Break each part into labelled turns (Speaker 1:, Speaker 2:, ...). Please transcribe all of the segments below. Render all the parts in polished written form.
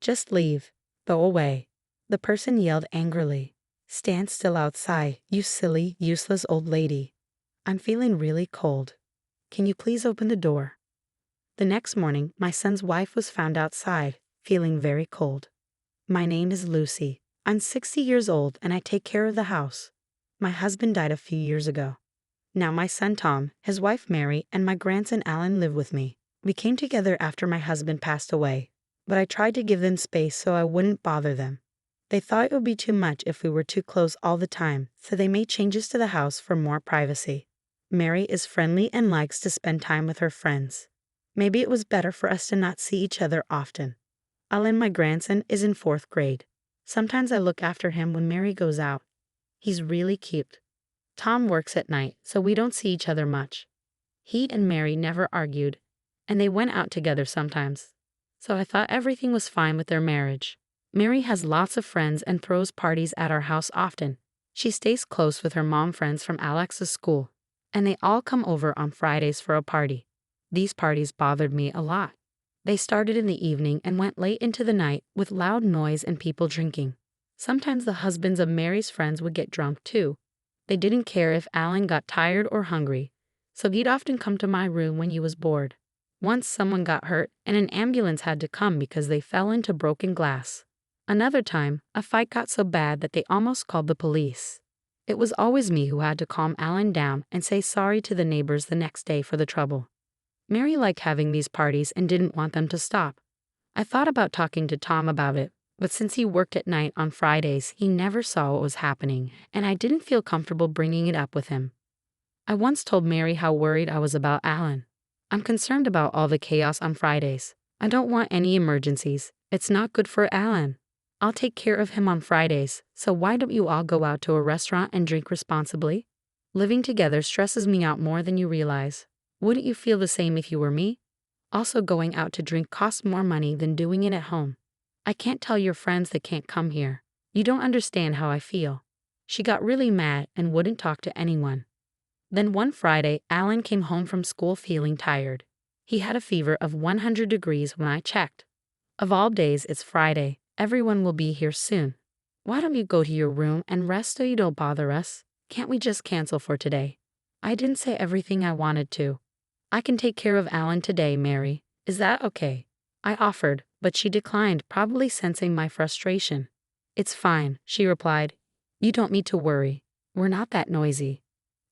Speaker 1: Just leave. Go away. The person yelled angrily. Stand still outside, you silly, useless old lady. I'm feeling really cold. Can you please open the door? The next morning, my son's wife was found outside, feeling very cold. My name is Lucy. I'm 60 years old and I take care of the house. My husband died a few years ago. Now my son Tom, his wife Mary, and my grandson Alan live with me. We came together after my husband passed away, but I tried to give them space so I wouldn't bother them. They thought it would be too much if we were too close all the time, so they made changes to the house for more privacy. Mary is friendly and likes to spend time with her friends. Maybe it was better for us to not see each other often. Alan, my grandson, is in 4th grade. Sometimes I look after him when Mary goes out. He's really cute. Tom works at night, so we don't see each other much. He and Mary never argued, and they went out together sometimes. So I thought everything was fine with their marriage. Mary has lots of friends and throws parties at our house often. She stays close with her mom friends from Alex's school, and they all come over on Fridays for a party. These parties bothered me a lot. They started in the evening and went late into the night with loud noise and people drinking. Sometimes the husbands of Mary's friends would get drunk too. They didn't care if Alan got tired or hungry, so he'd often come to my room when he was bored. Once someone got hurt and an ambulance had to come because they fell into broken glass. Another time, a fight got so bad that they almost called the police. It was always me who had to calm Alan down and say sorry to the neighbors the next day for the trouble. Mary liked having these parties and didn't want them to stop. I thought about talking to Tom about it, but since he worked at night on Fridays, he never saw what was happening, and I didn't feel comfortable bringing it up with him. I once told Mary how worried I was about Alan. I'm concerned about all the chaos on Fridays. I don't want any emergencies. It's not good for Alan. I'll take care of him on Fridays, so why don't you all go out to a restaurant and drink responsibly? Living together stresses me out more than you realize. Wouldn't you feel the same if you were me? Also, going out to drink costs more money than doing it at home. I can't tell your friends they can't come here. You don't understand how I feel. She got really mad and wouldn't talk to anyone. Then one Friday, Alan came home from school feeling tired. He had a fever of 100 degrees when I checked. Of all days, it's Friday. Everyone will be here soon. Why don't you go to your room and rest so you don't bother us? Can't we just cancel for today? I didn't say everything I wanted to. I can take care of Alan today, Mary. Is that okay? I offered, but she declined, probably sensing my frustration. It's fine, she replied. You don't need to worry. We're not that noisy.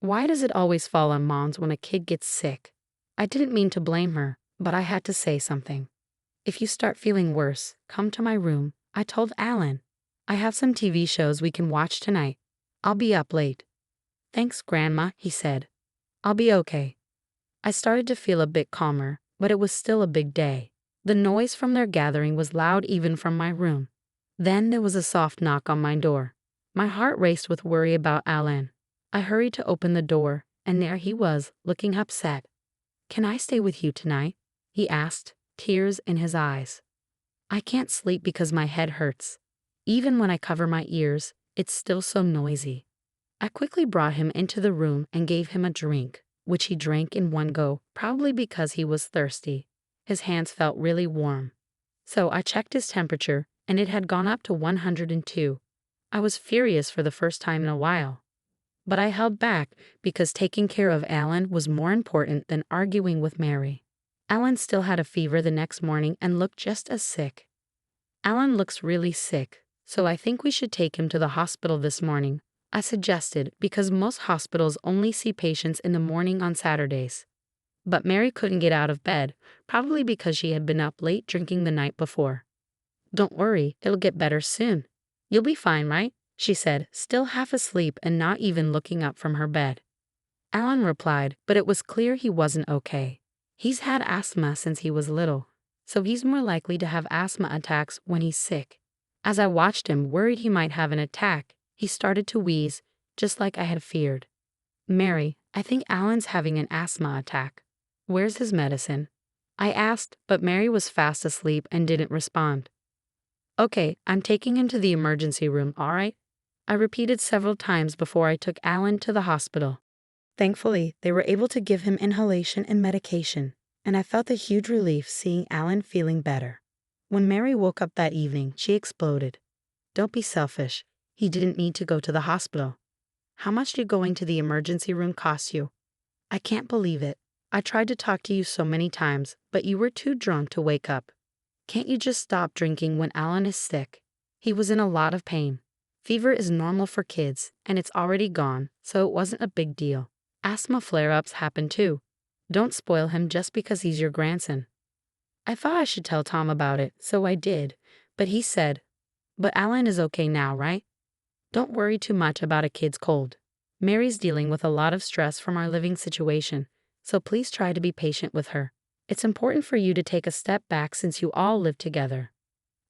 Speaker 1: Why does it always fall on moms when a kid gets sick? I didn't mean to blame her, but I had to say something. If you start feeling worse, come to my room, I told Alan. I have some TV shows we can watch tonight. I'll be up late. Thanks, Grandma, he said. I'll be okay. I started to feel a bit calmer, but it was still a big day. The noise from their gathering was loud even from my room. Then there was a soft knock on my door. My heart raced with worry about Alan. I hurried to open the door, and there he was, looking upset. Can I stay with you tonight? He asked, tears in his eyes. I can't sleep because my head hurts. Even when I cover my ears, it's still so noisy. I quickly brought him into the room and gave him a drink, which he drank in one go, probably because he was thirsty. His hands felt really warm. So I checked his temperature, and it had gone up to 102. I was furious for the first time in a while. But I held back because taking care of Alan was more important than arguing with Mary. Alan still had a fever the next morning and looked just as sick. Alan looks really sick, so I think we should take him to the hospital this morning, I suggested, because most hospitals only see patients in the morning on Saturdays. But Mary couldn't get out of bed, probably because she had been up late drinking the night before. Don't worry, it'll get better soon. You'll be fine, right? She said, still half asleep and not even looking up from her bed. Alan replied, but it was clear he wasn't okay. He's had asthma since he was little, so he's more likely to have asthma attacks when he's sick. As I watched him, worried he might have an attack, he started to wheeze, just like I had feared. Mary, I think Alan's having an asthma attack. Where's his medicine? I asked, but Mary was fast asleep and didn't respond. Okay, I'm taking him to the emergency room, all right? I repeated several times before I took Alan to the hospital. Thankfully, they were able to give him inhalation and medication, and I felt a huge relief seeing Alan feeling better. When Mary woke up that evening, she exploded. Don't be selfish. He didn't need to go to the hospital. How much did going to the emergency room cost you? I can't believe it. I tried to talk to you so many times, but you were too drunk to wake up. Can't you just stop drinking when Alan is sick? He was in a lot of pain. Fever is normal for kids, and it's already gone, so it wasn't a big deal. Asthma flare-ups happen too. Don't spoil him just because he's your grandson. I thought I should tell Tom about it, so I did, but he said, "But Alan is okay now, right? Don't worry too much about a kid's cold. Mary's dealing with a lot of stress from our living situation, so please try to be patient with her. It's important for you to take a step back since you all live together."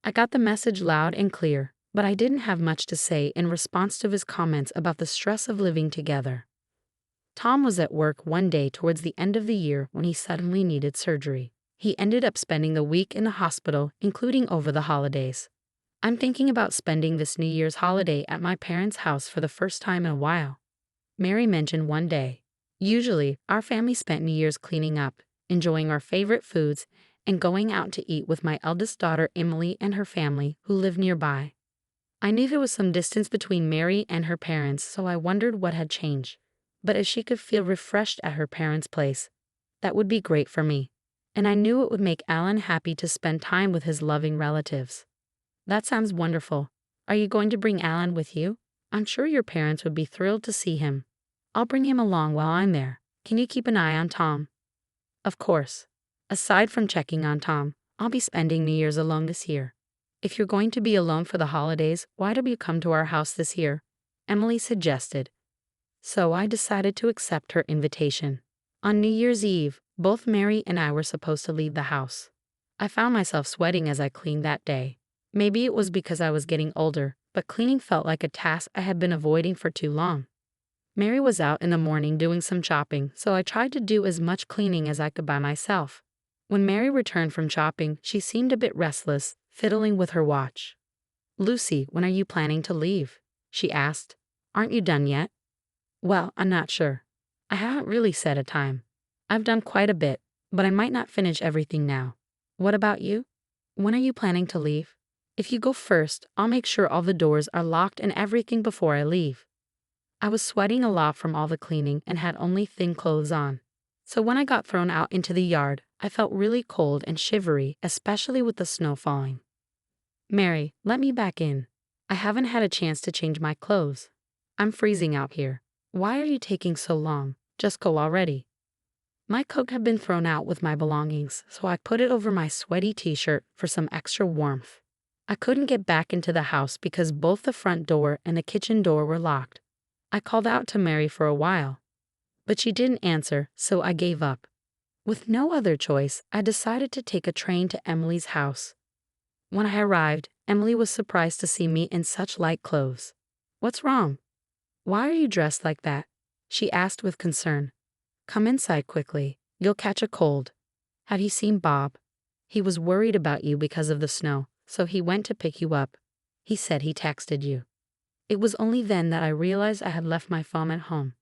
Speaker 1: I got the message loud and clear, but I didn't have much to say in response to his comments about the stress of living together. Tom was at work one day towards the end of the year when he suddenly needed surgery. He ended up spending the week in the hospital, including over the holidays. I'm thinking about spending this New Year's holiday at my parents' house for the first time in a while, Mary mentioned one day. Usually, our family spent New Year's cleaning up, enjoying our favorite foods, and going out to eat with my eldest daughter Emily and her family, who live nearby. I knew there was some distance between Mary and her parents, so I wondered what had changed. But if she could feel refreshed at her parents' place, that would be great for me. And I knew it would make Alan happy to spend time with his loving relatives. That sounds wonderful. Are you going to bring Alan with you? I'm sure your parents would be thrilled to see him. I'll bring him along while I'm there. Can you keep an eye on Tom? Of course. Aside from checking on Tom, I'll be spending New Year's alone this year. If you're going to be alone for the holidays, why don't you come to our house this year? Emily suggested. So I decided to accept her invitation. On New Year's Eve, both Mary and I were supposed to leave the house. I found myself sweating as I cleaned that day. Maybe it was because I was getting older, but cleaning felt like a task I had been avoiding for too long. Mary was out in the morning doing some shopping, so I tried to do as much cleaning as I could by myself. When Mary returned from shopping, she seemed a bit restless, fiddling with her watch. "Lucy, when are you planning to leave?" she asked. "Aren't you done yet?" "Well, I'm not sure. I haven't really set a time. I've done quite a bit, but I might not finish everything now. What about you? When are you planning to leave?" "If you go first, I'll make sure all the doors are locked and everything before I leave." I was sweating a lot from all the cleaning and had only thin clothes on. So when I got thrown out into the yard, I felt really cold and shivery, especially with the snow falling. "Mary, let me back in. I haven't had a chance to change my clothes. I'm freezing out here. Why are you taking so long? Just go already." My coat had been thrown out with my belongings, so I put it over my sweaty t-shirt for some extra warmth. I couldn't get back into the house because both the front door and the kitchen door were locked. I called out to Mary for a while, but she didn't answer, so I gave up. With no other choice, I decided to take a train to Emily's house. When I arrived, Emily was surprised to see me in such light clothes. "What's wrong? Why are you dressed like that?" she asked with concern. "Come inside quickly. You'll catch a cold. Have you seen Bob? He was worried about you because of the snow, so he went to pick you up. He said he texted you." It was only then that I realized I had left my phone at home.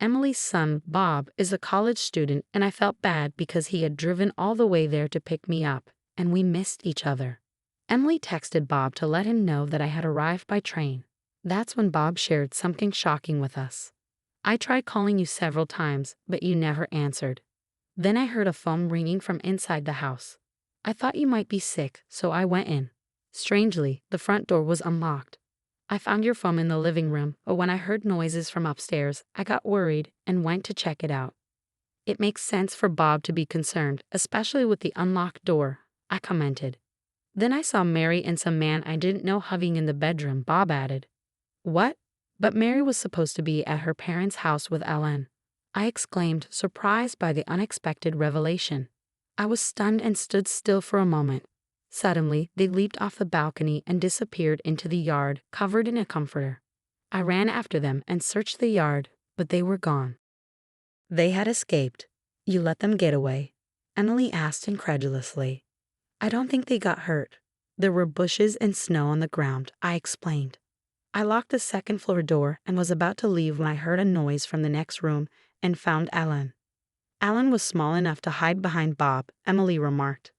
Speaker 1: Emily's son, Bob, is a college student, and I felt bad because he had driven all the way there to pick me up, and we missed each other. Emily texted Bob to let him know that I had arrived by train. That's when Bob shared something shocking with us. "I tried calling you several times, but you never answered. Then I heard a phone ringing from inside the house. I thought you might be sick, so I went in. Strangely, the front door was unlocked. I found your phone in the living room, but when I heard noises from upstairs, I got worried and went to check it out." "It makes sense for Bob to be concerned, especially with the unlocked door," I commented. "Then I saw Mary and some man I didn't know hovering in the bedroom," Bob added. "What? But Mary was supposed to be at her parents' house with Ellen," I exclaimed, surprised by the unexpected revelation. I was stunned and stood still for a moment. Suddenly, they leaped off the balcony and disappeared into the yard, covered in a comforter. I ran after them and searched the yard, but they were gone. "They had escaped. You let them get away?" Emily asked incredulously. "I don't think they got hurt. There were bushes and snow on the ground," I explained. I locked the second-floor door and was about to leave when I heard a noise from the next room and found Alan. "Alan was small enough to hide behind Bob," Emily remarked.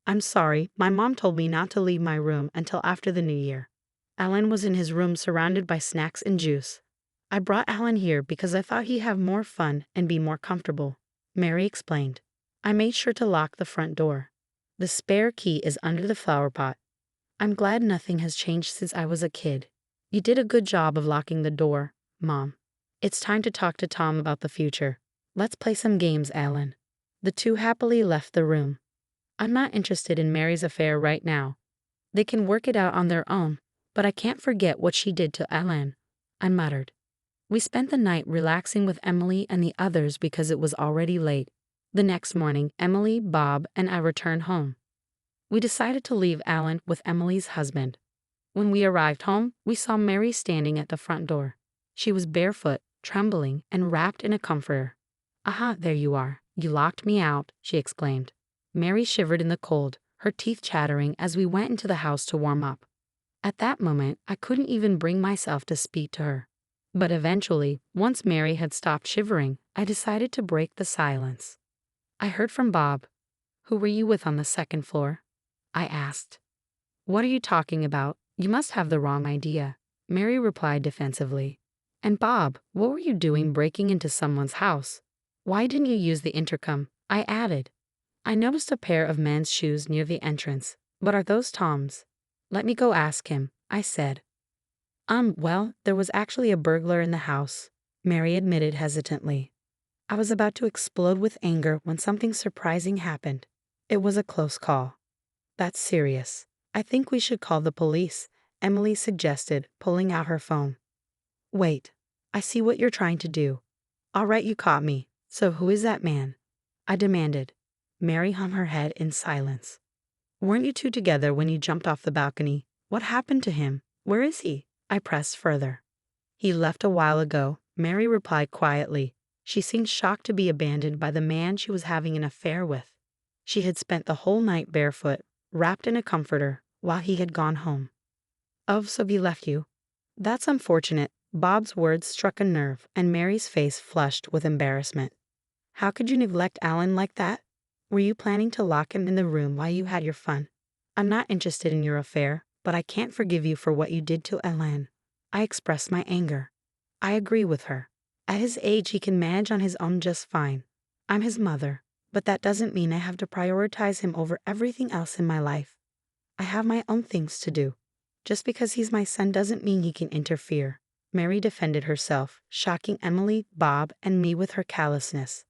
Speaker 1: I'm sorry, my mom told me not to leave my room until after the new year. Alan was in his room surrounded by snacks and juice. I brought Alan here because I thought he'd have more fun and be more comfortable, Mary explained. I made sure to lock the front door. The spare key is under the flower pot. I'm glad nothing has changed since I was a kid. You did a good job of locking the door, Mom. It's time to talk to Tom about the future. Let's play some games, Alan. The two happily left the room. I'm not interested in Mary's affair right now. They can work it out on their own, but I can't forget what she did to Alan, I muttered. We spent the night relaxing with Emily and the others because it was already late. The next morning, Emily, Bob, and I returned home. We decided to leave Alan with Emily's husband. When we arrived home, we saw Mary standing at the front door. She was barefoot, trembling, and wrapped in a comforter. Aha, there you are. You locked me out, she exclaimed. Mary shivered in the cold, her teeth chattering as we went into the house to warm up. At that moment, I couldn't even bring myself to speak to her. But eventually, once Mary had stopped shivering, I decided to break the silence. I heard from Bob. Who were you with on the second floor? I asked. What are you talking about? You must have the wrong idea, Mary replied defensively. And Bob, what were you doing breaking into someone's house? Why didn't you use the intercom? I added. I noticed a pair of men's shoes near the entrance, but are those Tom's? Let me go ask him, I said. Well, there was actually a burglar in the house, Mary admitted hesitantly. I was about to explode with anger when something surprising happened. It was a close call. That's serious. I think we should call the police, Emily suggested, pulling out her phone. Wait, I see what you're trying to do. All right, you caught me. So who is that man? I demanded. Mary hung her head in silence. Weren't you two together when you jumped off the balcony? What happened to him? Where is he? I pressed further. He left a while ago, Mary replied quietly. She seemed shocked to be abandoned by the man she was having an affair with. She had spent the whole night barefoot, wrapped in a comforter, while he had gone home. Oh, so he left you? That's unfortunate. Bob's words struck a nerve, and Mary's face flushed with embarrassment. How could you neglect Alan like that? Were you planning to lock him in the room while you had your fun? I'm not interested in your affair, but I can't forgive you for what you did to Alan. I expressed my anger. I agree with her. At his age, he can manage on his own just fine. I'm his mother, but that doesn't mean I have to prioritize him over everything else in my life. I have my own things to do. Just because he's my son doesn't mean he can interfere. Mary defended herself, shocking Emily, Bob, and me with her callousness.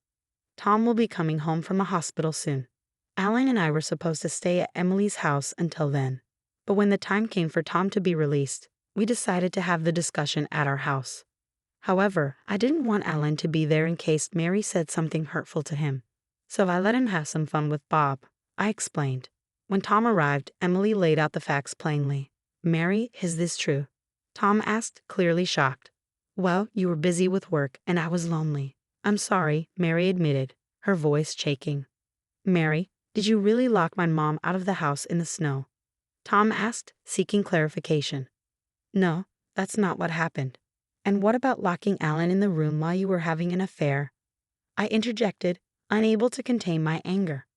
Speaker 1: Tom will be coming home from the hospital soon. Alan and I were supposed to stay at Emily's house until then. But when the time came for Tom to be released, we decided to have the discussion at our house. However, I didn't want Alan to be there in case Mary said something hurtful to him. So I let him have some fun with Bob, I explained. When Tom arrived, Emily laid out the facts plainly. Mary, is this true? Tom asked, clearly shocked. Well, you were busy with work, and I was lonely. I'm sorry, Mary admitted, her voice shaking. Mary, did you really lock my mom out of the house in the snow? Tom asked, seeking clarification. No, that's not what happened. And what about locking Alan in the room while you were having an affair? I interjected, unable to contain my anger.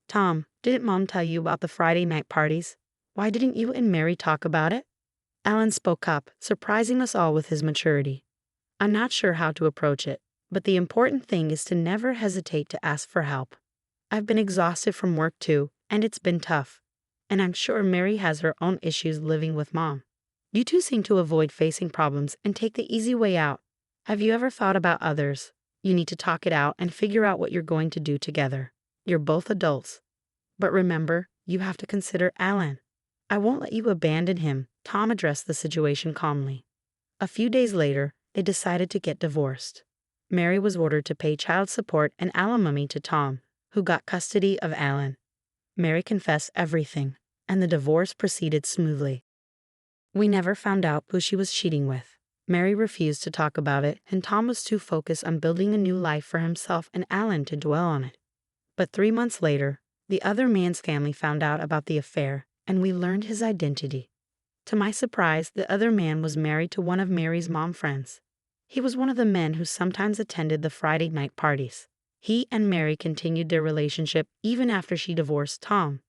Speaker 1: Tom, didn't Mom tell you about the Friday night parties? Why didn't you and Mary talk about it? Alan spoke up, surprising us all with his maturity. I'm not sure how to approach it, but the important thing is to never hesitate to ask for help. I've been exhausted from work too, and it's been tough. And I'm sure Mary has her own issues living with Mom. You two seem to avoid facing problems and take the easy way out. Have you ever thought about others? You need to talk it out and figure out what you're going to do together. You're both adults. But remember, you have to consider Alan. I won't let you abandon him, Tom addressed the situation calmly. A few days later, they decided to get divorced. Mary was ordered to pay child support and alimony to Tom, who got custody of Alan. Mary confessed everything, and the divorce proceeded smoothly. We never found out who she was cheating with. Mary refused to talk about it, and Tom was too focused on building a new life for himself and Alan to dwell on it. But 3 months later, the other man's family found out about the affair, and we learned his identity. To my surprise, the other man was married to one of Mary's mom friends. He was one of the men who sometimes attended the Friday night parties. He and Mary continued their relationship even after she divorced Tom.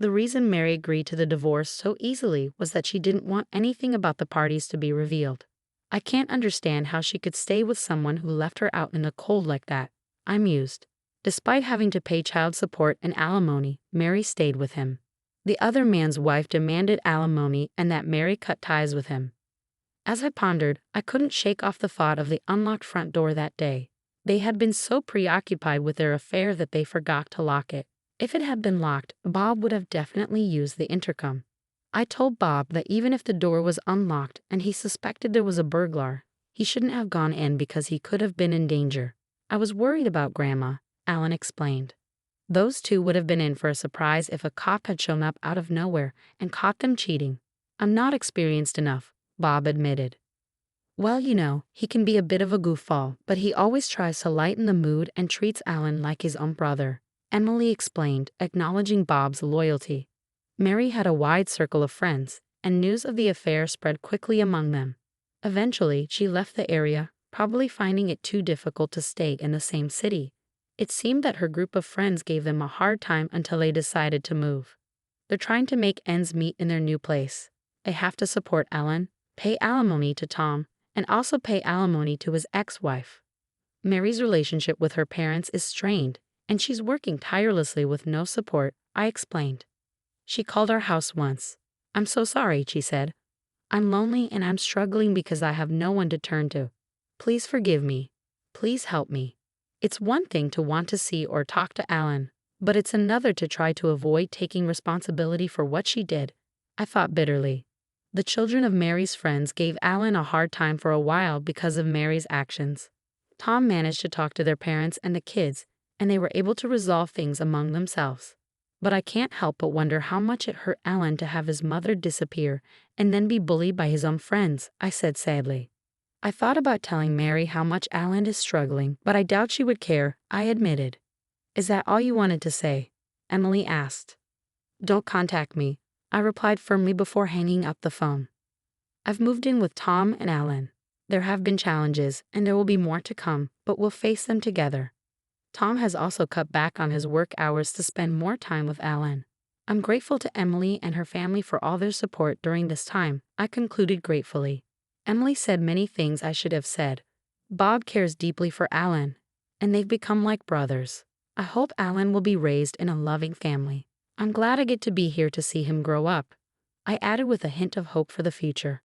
Speaker 1: The reason Mary agreed to the divorce so easily was that she didn't want anything about the parties to be revealed. I can't understand how she could stay with someone who left her out in the cold like that, I mused. Despite having to pay child support and alimony, Mary stayed with him. The other man's wife demanded alimony and that Mary cut ties with him. As I pondered, I couldn't shake off the thought of the unlocked front door that day. They had been so preoccupied with their affair that they forgot to lock it. If it had been locked, Bob would have definitely used the intercom. I told Bob that even if the door was unlocked and he suspected there was a burglar, he shouldn't have gone in because he could have been in danger. I was worried about Grandma, Alan explained. Those two would have been in for a surprise if a cop had shown up out of nowhere and caught them cheating. I'm not experienced enough, Bob admitted. Well, he can be a bit of a goofball, but he always tries to lighten the mood and treats Alan like his own brother, Emily explained, acknowledging Bob's loyalty. Mary had a wide circle of friends, and news of the affair spread quickly among them. Eventually, she left the area, probably finding it too difficult to stay in the same city. It seemed that her group of friends gave them a hard time until they decided to move. They're trying to make ends meet in their new place. They have to support Alan, pay alimony to Tom, and also pay alimony to his ex-wife. Mary's relationship with her parents is strained, and she's working tirelessly with no support, I explained. She called our house once. I'm so sorry, she said. I'm lonely and I'm struggling because I have no one to turn to. Please forgive me. Please help me. It's one thing to want to see or talk to Alan, but it's another to try to avoid taking responsibility for what she did, I thought bitterly. The children of Mary's friends gave Alan a hard time for a while because of Mary's actions. Tom managed to talk to their parents and the kids, and they were able to resolve things among themselves. But I can't help but wonder how much it hurt Alan to have his mother disappear and then be bullied by his own friends, I said sadly. I thought about telling Mary how much Alan is struggling, but I doubt she would care, I admitted. Is that all you wanted to say? Emily asked. Don't contact me, I replied firmly before hanging up the phone. I've moved in with Tom and Alan. There have been challenges, and there will be more to come, but we'll face them together. Tom has also cut back on his work hours to spend more time with Alan. I'm grateful to Emily and her family for all their support during this time, I concluded gratefully. Emily said many things I should have said. Bob cares deeply for Alan, and they've become like brothers. I hope Alan will be raised in a loving family. I'm glad I get to be here to see him grow up, I added with a hint of hope for the future.